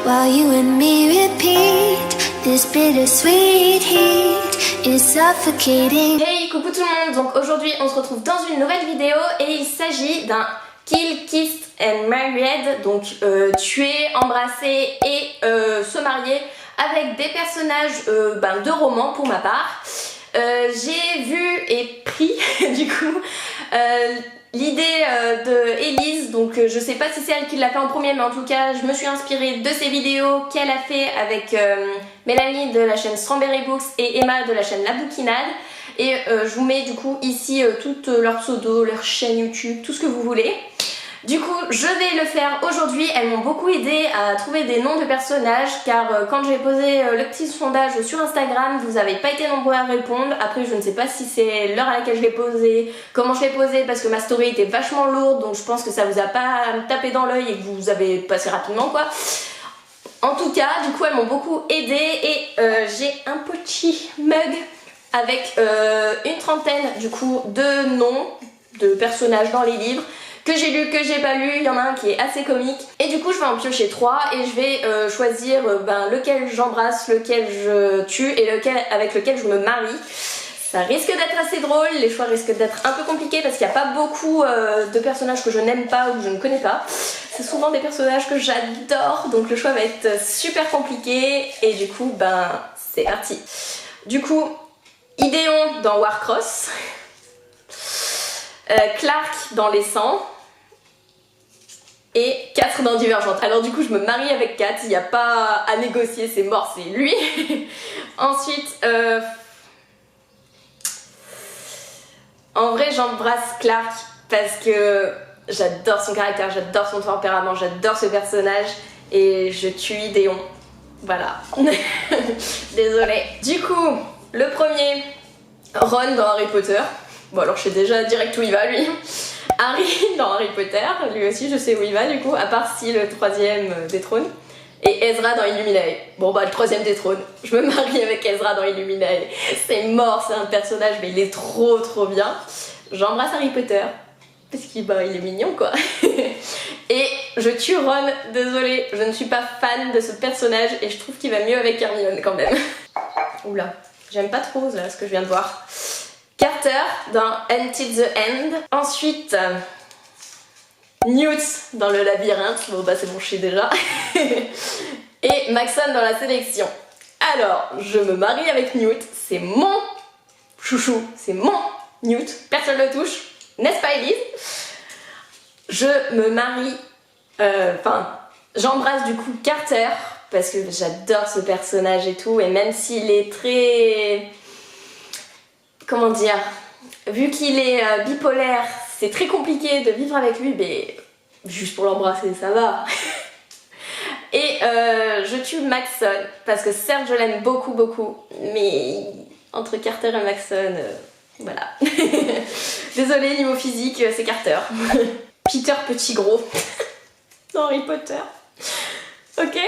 while you and me repeat this bittersweet heat is suffocating. Hey, coucou tout le monde. Donc aujourd'hui on se retrouve dans une nouvelle vidéo et il s'agit d'un Kill, Kissed and Married, donc tuer, embrasser et se marier avec des personnages de romans pour ma part. J'ai vu et pris du coup l'idée de Elise, donc je sais pas si c'est elle qui l'a fait en premier, mais en tout cas je me suis inspirée de ses vidéos qu'elle a fait avec Mélanie de la chaîne Strawberry Books et Emma de la chaîne La Bouquinade. Et je vous mets du coup ici toutes leurs pseudos, leurs chaînes YouTube, tout ce que vous voulez. Du coup je vais le faire aujourd'hui. Elles m'ont beaucoup aidé à trouver des noms de personnages, car quand j'ai posé le petit sondage sur Instagram, vous n'avez pas été nombreux à répondre. Après je ne sais pas si c'est l'heure à laquelle je l'ai posé, comment je l'ai posé, parce que ma story était vachement lourde, donc je pense que ça vous a pas tapé dans l'œil et que vous avez passé rapidement quoi. En tout cas du coup elles m'ont beaucoup aidé et j'ai un petit mug avec une trentaine du coup de noms de personnages dans les livres que j'ai lu, que j'ai pas lu. Il y en a un qui est assez comique et du coup je vais en piocher 3 et je vais choisir lequel j'embrasse, lequel je tue et avec lequel je me marie. Ça risque d'être assez drôle, les choix risquent d'être un peu compliqués parce qu'il n'y a pas beaucoup de personnages que je n'aime pas ou que je ne connais pas. C'est souvent des personnages que j'adore, donc le choix va être super compliqué et du coup c'est parti. Du coup, Idéon dans Warcross, Clark dans Les 100 et 4 dans Divergente. Alors du coup je me marie avec 4, il n'y a pas à négocier, c'est mort, c'est lui. Ensuite, en vrai j'embrasse Clark parce que j'adore son caractère, j'adore son tempérament, j'adore ce personnage et je tue Idéon. Voilà. Désolée. Du coup, le premier, Ron dans Harry Potter. Bon alors je sais déjà direct où il va lui. Harry dans Harry Potter, lui aussi je sais où il va du coup, à part si le troisième détrône. Et Ezra dans Illuminae. Bon le troisième détrône. Je me marie avec Ezra dans Illuminae. C'est mort, c'est un personnage mais il est trop bien. J'embrasse Harry Potter. Parce qu'il il est mignon quoi. Et je tue Ron, désolée, je ne suis pas fan de ce personnage et je trouve qu'il va mieux avec Hermione quand même. Oula, j'aime pas trop là ce que je viens de voir. Carter dans Until the End. Ensuite, Newt dans Le Labyrinthe. Bon c'est bon, je sais déjà. Et Maxon dans La Sélection. Alors, je me marie avec Newt. C'est mon chouchou. C'est mon Newt. Personne ne le touche. N'est-ce pas Elise? Je me marie... j'embrasse du coup Carter. Parce que j'adore ce personnage et tout. Et même s'il est très... Comment dire, vu qu'il est bipolaire, c'est très compliqué de vivre avec lui, mais juste pour l'embrasser, ça va. Et je tue Maxon, parce que certes je l'aime beaucoup, mais entre Carter et Maxon, voilà. Désolée, niveau physique, c'est Carter. Peter petit gros, dans Harry Potter. Ok.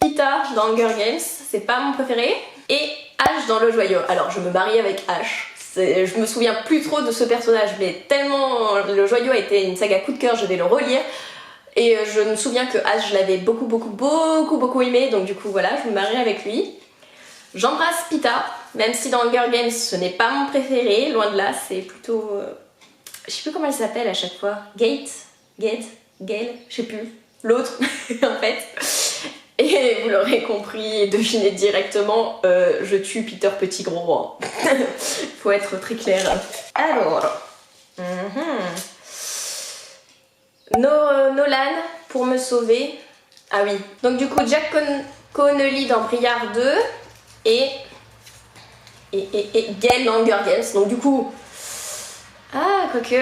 Peter dans Hunger Games, c'est pas mon préféré. Et Ash dans Le Joyau. Alors je me marie avec Ash. Je me souviens plus trop de ce personnage, mais tellement Le Joyau a été une saga coup de cœur, je vais le relire. Et je me souviens que Ash, je l'avais beaucoup aimé, donc du coup voilà, je me marie avec lui. J'embrasse Pita, même si dans Hunger Games ce n'est pas mon préféré, loin de là, c'est plutôt... je sais plus comment elle s'appelle à chaque fois. Gale, je sais plus. L'autre, en fait. Et vous l'aurez compris et deviné directement, je tue Peter petit gros. Faut être très clair. Alors, Nolan pour me sauver. Ah oui. Donc du coup Jack Connelly dans Briard 2 et Gale dans Hunger Games. Donc du coup, quoique,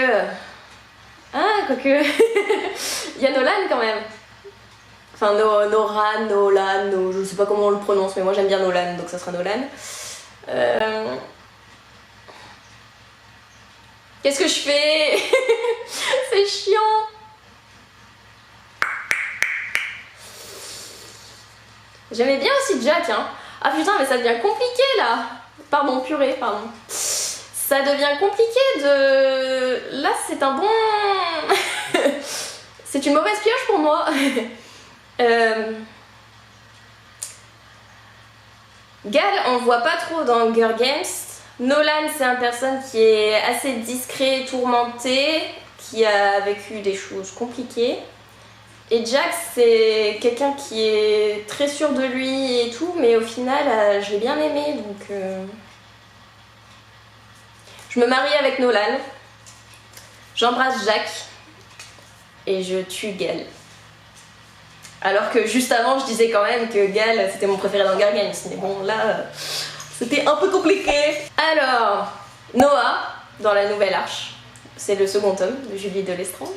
il y a Nolan quand même. Enfin, Nolan, je sais pas comment on le prononce, mais moi j'aime bien Nolan, donc ça sera Nolan. Qu'est-ce que je fais? C'est chiant. J'aimais bien aussi Jack, hein. Ah putain, mais ça devient compliqué là. Pardon, purée, pardon. Ça devient compliqué de... Là, c'est un bon... C'est une mauvaise pioche pour moi. Gal, on voit pas trop dans Hunger Games. Nolan, c'est une personne qui est assez discret, tourmenté, qui a vécu des choses compliquées. Et Jack, c'est quelqu'un qui est très sûr de lui et tout, mais au final, je l'ai bien aimé, donc... Je me marie avec Nolan, j'embrasse Jack, et je tue Gal. Alors que juste avant, je disais quand même que Gal, c'était mon préféré dans Hunger Games, mais bon, là, c'était un peu compliqué. Alors, Noah, dans La Nouvelle Arche, c'est le second tome de Julie Delestrange.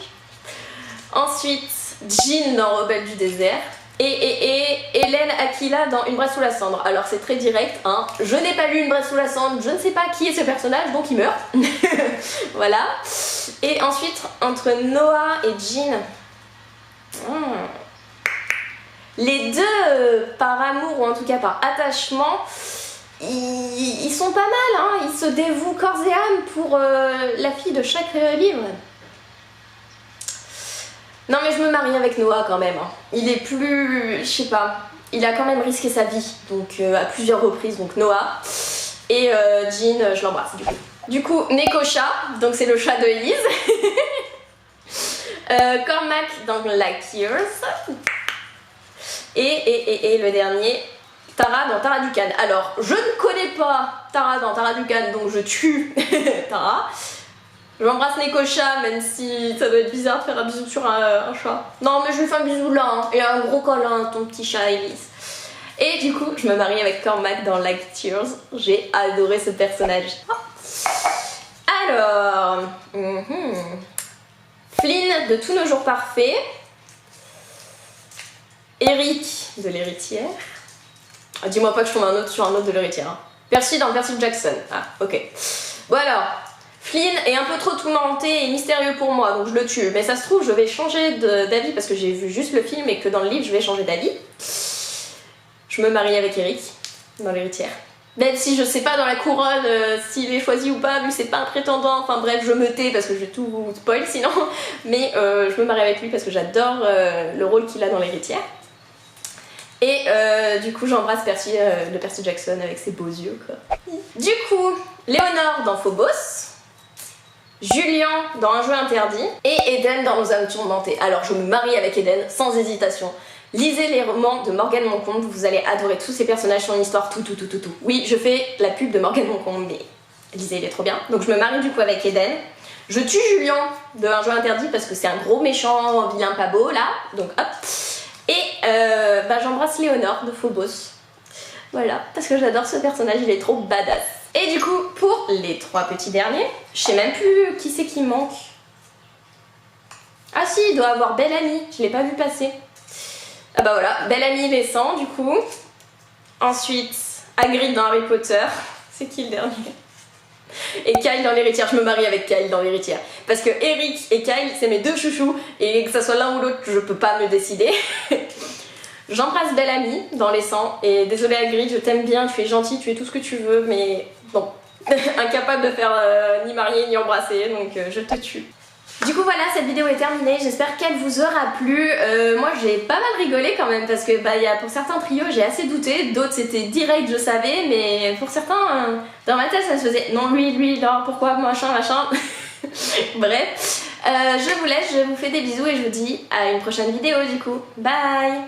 Ensuite, Jean dans Rebelle du désert. Et Hélène Aquila dans Une braise sous la cendre. Alors c'est très direct, hein. Je n'ai pas lu Une braise sous la cendre, je ne sais pas qui est ce personnage, donc il meurt. Voilà. Et ensuite, entre Noah et Jean, les deux, par amour ou en tout cas par attachement, ils sont pas mal, hein. Ils se dévouent corps et âme pour la fille de chaque livre. Non mais je me marie avec Noah quand même, hein. Il est plus... je sais pas, il a quand même risqué sa vie, donc à plusieurs reprises, donc Noah. Et Jean, je l'embrasse du coup. Du coup, Nekocha, donc c'est le chat de Elise. Cormac dans Lakers. Et le dernier, Tara dans Tara Ducan. Alors, je ne connais pas Tara dans Tara Ducan, donc je tue Tara. J'embrasse Nekocha, même si ça doit être bizarre de faire un bisou sur un chat. Non, mais je lui fais un bisou là, hein. Et un gros câlin, ton petit chat Elise. Et du coup, je me marie avec Cormac dans Like Tears. J'ai adoré ce personnage. Alors... Flynn de Tous nos jours parfaits. Eric de l'héritière. Ah, dis-moi pas que je tombe sur un autre de l'héritière. Hein. Percy dans Percy Jackson. Ah, ok. Bon alors... Flynn est un peu trop tourmenté et mystérieux pour moi, donc je le tue. Mais ça se trouve, je vais changer d'avis parce que j'ai vu juste le film et que dans le livre, je vais changer d'avis. Je me marie avec Eric, dans l'héritière. Même si je sais pas dans la couronne s'il est choisi ou pas, vu que c'est pas un prétendant. Enfin bref, je me tais parce que je vais tout spoil sinon. Mais je me marie avec lui parce que j'adore le rôle qu'il a dans l'héritière. Et du coup, j'embrasse Percy de Percy Jackson avec ses beaux yeux, quoi. Du coup, Léonore dans Phobos. Julien dans Un jeu interdit et Eden dans Nos âmes tourmentées. Alors je me marie avec Eden sans hésitation. Lisez les romans de Morgane Moncombe, vous allez adorer tous ces personnages, son histoire, tout. Oui, je fais la pub de Morgane Moncombe, mais lisez, il est trop bien. Donc je me marie du coup avec Eden. Je tue Julien de Un jeu interdit parce que c'est un gros méchant, vilain pas beau là, donc hop. Et j'embrasse Léonore de Phobos. Voilà, parce que j'adore ce personnage, il est trop badass. Et du coup, pour les 3 petits derniers, je sais même plus qui c'est qui manque. Ah si, il doit avoir Belle Amie, je l'ai pas vu passer. Ah bah voilà, Belle Amie naissant du coup. Ensuite, Hagrid dans Harry Potter. C'est qui le dernier? Et Kyle dans l'héritière, je me marie avec Kyle dans l'héritière. Parce que Eric et Kyle, c'est mes deux chouchous. Et que ça soit l'un ou l'autre, je peux pas me décider. J'embrasse Belle Amie dans Les 100 et désolé Hagrid, je t'aime bien, tu es gentil, tu es tout ce que tu veux, mais bon, incapable de faire ni marier ni embrasser, donc je te tue. Du coup voilà, cette vidéo est terminée, j'espère qu'elle vous aura plu. Moi j'ai pas mal rigolé quand même parce que pour certains trios j'ai assez douté, d'autres c'était direct je savais, mais pour certains dans ma tête ça se faisait non lui, là pourquoi machin. Bref, je vous laisse, je vous fais des bisous et je vous dis à une prochaine vidéo du coup. Bye.